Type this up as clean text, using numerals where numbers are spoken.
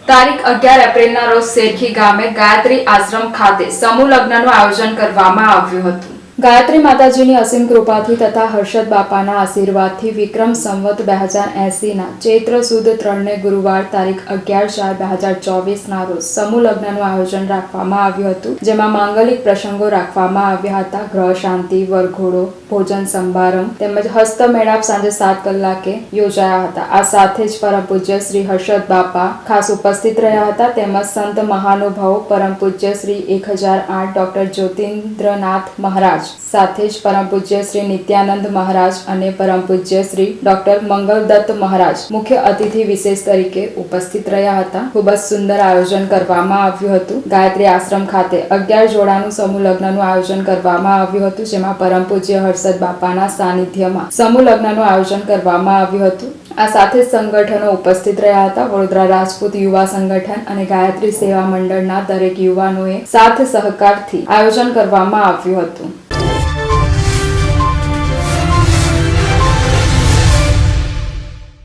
તારીખ 11 એપ્રિલના રોજ શેરખી ગામે ગાયત્રી આશ્રમ ખાતે સમૂહ લગ્નનું આયોજન કરવામાં આવ્યું હતું। ગાયત્રી માતાજીની અસીમ કૃપાથી તથા હર્ષદ બાપાના આશીર્વાદથી વિક્રમ સંવત 2080ના ચૈત્ર સુદ 3ને ગુરુવાર તારીખ 11/4/2024ના રોજ સમૂહ લગ્નનું આયોજન રાખવામાં આવ્યું હતું, જેમાં માંગલિક પ્રસંગો રાખવામાં આવ્યા હતા। ગ્રહ શાંતિ, વરઘોડો, ભોજન સમારંભ તેમજ હસ્તમેળાપ સાંજે 7 કલાકે યોજાયા હતા। આ સાથે જ પરમ પૂજ્ય શ્રી હર્ષદ બાપા ખાસ ઉપસ્થિત રહ્યા હતા, તેમજ સંત મહાનુભાવો પરમ પૂજ્ય શ્રી 1008 ડોક્ટર જ્યોતિન્દ્રનાથ મહારાજ સાથે જ પરમ પૂજ્ય શ્રી નિત્યાનંદ મહારાજ અને પરમ પૂજ્ય શ્રી ડોક્ટર મંગલદત્ત મહારાજ મુખ્ય અતિથિ વિશેષ તરીકે ઉપસ્થિત રહ્યા હતા। ખૂબ જ સુંદર આયોજન કરવામાં આવ્યું હતું। ગાયત્રી આશ્રમ ખાતે 11 જોડાનું સમૂહ લગ્નનું આયોજન કરવામાં આવ્યું હતું, જેમાં પરમ પૂજ્ય હર્ષદ બાપાના સાનિધ્યમાં સમૂહ લગ્નનું આયોજન કરવામાં આવ્યું હતું। આ સાથે સંગઠનો ઉપસ્થિત રહ્યા હતા। વડોદરા રાજપૂત યુવા સંગઠન અને ગાયત્રી સેવા મંડળના દરેક યુવાનોએ સાથ સહકારથી આયોજન કરવામાં આવ્યું હતું।